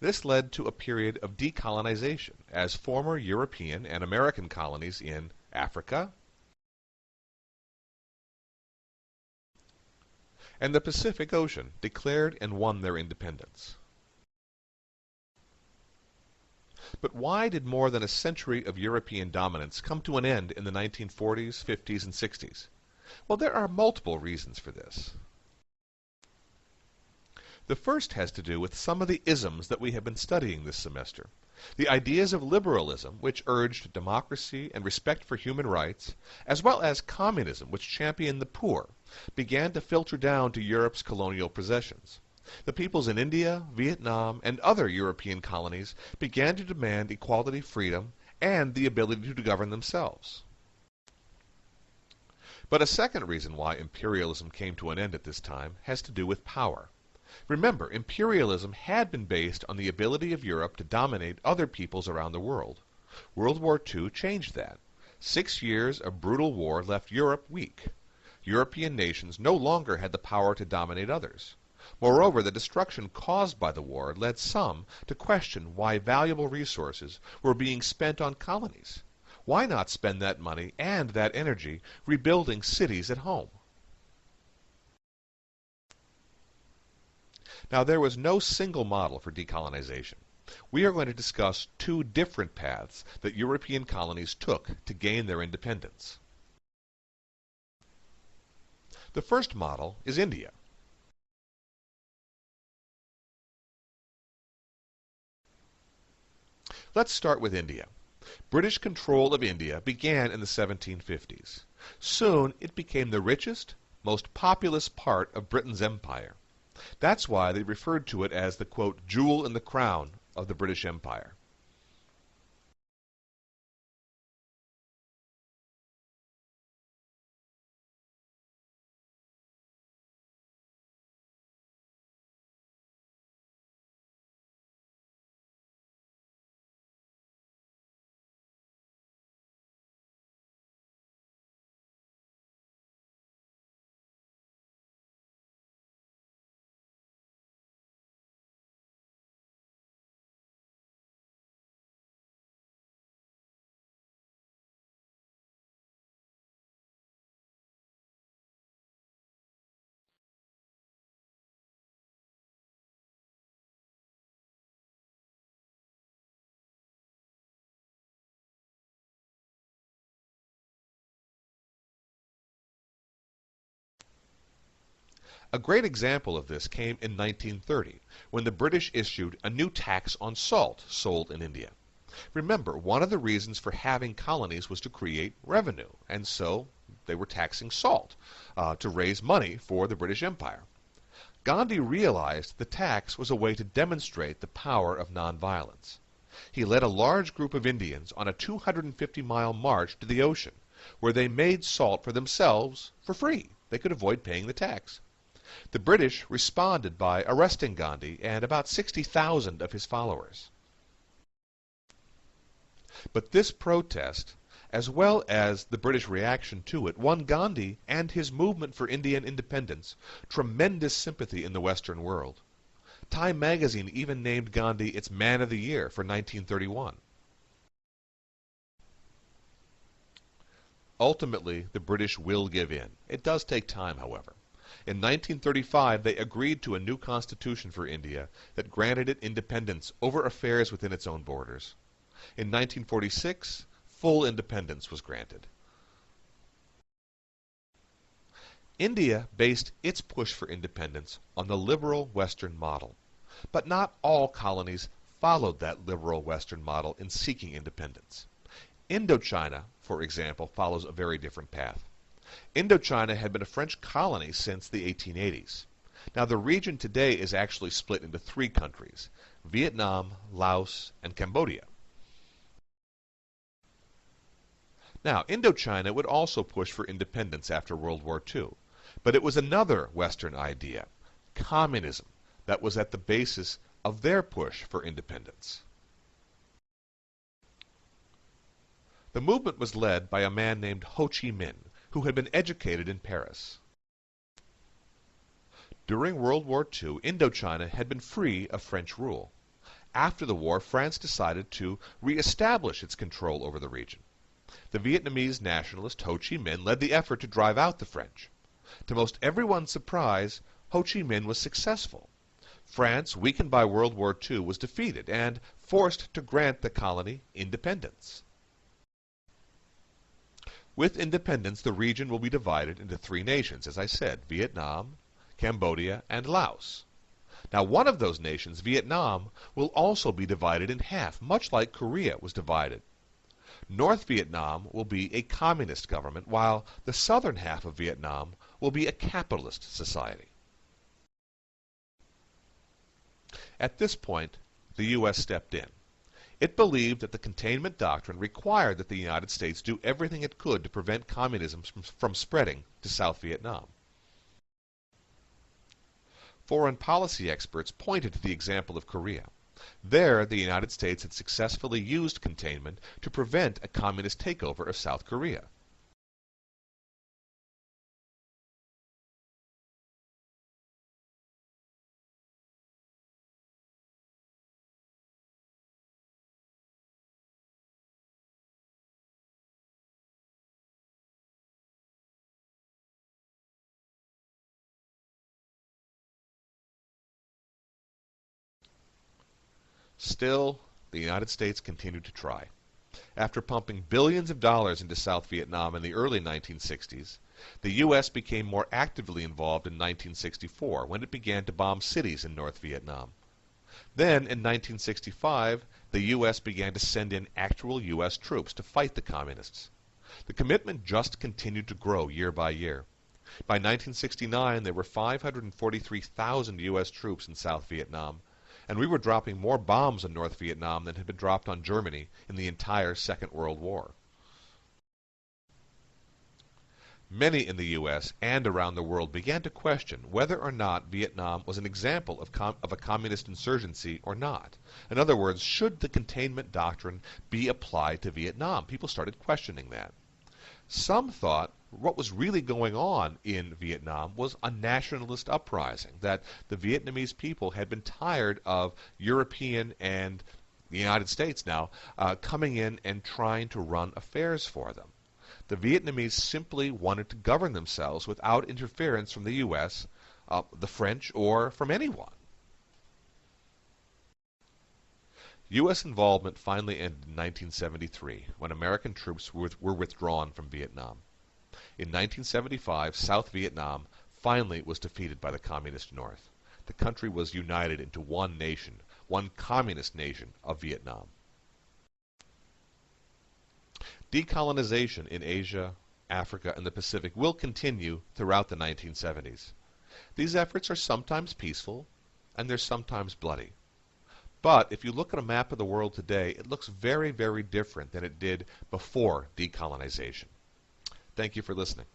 This led to a period of decolonization as former European and American colonies in Africa and the Pacific Ocean declared and won their independence. But why did more than a century of European dominance come to an end in the 1940s, 50s, and 60s? Well, there are multiple reasons for this. The first has to do with some of the isms that we have been studying this semester. The ideas of liberalism, which urged democracy and respect for human rights, as well as communism, which championed the poor, began to filter down to Europe's colonial possessions. The peoples in India, Vietnam, and other European colonies began to demand equality, freedom, and the ability to govern themselves. But a second reason why imperialism came to an end at this time has to do with power. Remember, imperialism had been based on the ability of Europe to dominate other peoples around the world. World War II changed that. 6 years of brutal war left Europe weak. European nations no longer had the power to dominate others. Moreover, the destruction caused by the war led some to question why valuable resources were being spent on colonies. Why not spend that money and that energy rebuilding cities at home? Now, there was no single model for decolonization. We are going to discuss two different paths that European colonies took to gain their independence. The first model is India. Let's start with India. British control of India began in the 1750s. Soon it became the richest, most populous part of Britain's empire. That's why they referred to it as the, quote, jewel in the crown of the British Empire. A great example of this came in 1930, when the British issued a new tax on salt sold in India. Remember, one of the reasons for having colonies was to create revenue, and so they were taxing salt to raise money for the British Empire. Gandhi realized the tax was a way to demonstrate the power of nonviolence. He led a large group of Indians on a 250-mile march to the ocean, where they made salt for themselves for free. They could avoid paying the tax. The British responded by arresting Gandhi and about 60,000 of his followers. But this protest, as well as the British reaction to it, won Gandhi and his movement for Indian independence tremendous sympathy in the Western world. Time magazine even named Gandhi its Man of the Year for 1931. Ultimately, the British will give in. It does take time, however. In 1935, they agreed to a new constitution for India that granted it independence over affairs within its own borders. In 1946, full independence was granted. India based its push for independence on the liberal Western model. But not all colonies followed that liberal Western model in seeking independence. Indochina, for example, follows a very different path. Indochina had been a French colony since the 1880s. Now, the region today is actually split into 3 countries: Vietnam, Laos, and Cambodia. Now, Indochina would also push for independence after World War II, but it was another Western idea, communism, that was at the basis of their push for independence. The movement was led by a man named Ho Chi Minh, who had been educated in Paris. During World War II, Indochina had been free of French rule. After the war, France decided to reestablish its control over the region. The Vietnamese nationalist Ho Chi Minh led the effort to drive out the French. To most everyone's surprise, Ho Chi Minh was successful. France, weakened by World War II, was defeated and forced to grant the colony independence. With independence, the region will be divided into three nations, as I said: Vietnam, Cambodia, and Laos. Now, one of those nations, Vietnam, will also be divided in half, much like Korea was divided. North Vietnam will be a communist government, while the southern half of Vietnam will be a capitalist society. At this point, the U.S. stepped in. It believed that the containment doctrine required that the United States do everything it could to prevent communism from spreading to South Vietnam. Foreign policy experts pointed to the example of Korea. There, the United States had successfully used containment to prevent a communist takeover of South Korea. Still, the United States continued to try. After pumping billions of dollars into South Vietnam in the early 1960s, the U.S. became more actively involved in 1964 when it began to bomb cities in North Vietnam. Then, in 1965, the U.S. began to send in actual U.S. troops to fight the communists. The commitment just continued to grow year by year. By 1969, there were 543,000 U.S. troops in South Vietnam, and we were dropping more bombs on North Vietnam than had been dropped on Germany in the entire Second World War. Many in the U.S. and around the world began to question whether or not Vietnam was an example of a communist insurgency or not. In other words, should the containment doctrine be applied to Vietnam? People started questioning that. Some thought what was really going on in Vietnam was a nationalist uprising, that the Vietnamese people had been tired of European and the United States now coming in and trying to run affairs for them. The Vietnamese simply wanted to govern themselves without interference from the U.S., the French, or from anyone. U.S. involvement finally ended in 1973, when American troops were withdrawn from Vietnam. In 1975, South Vietnam finally was defeated by the Communist North. The country was united into one nation, one communist nation of Vietnam. Decolonization in Asia, Africa, and the Pacific will continue throughout the 1970s. These efforts are sometimes peaceful, and they're sometimes bloody. But if you look at a map of the world today, it looks very, very different than it did before decolonization. Thank you for listening.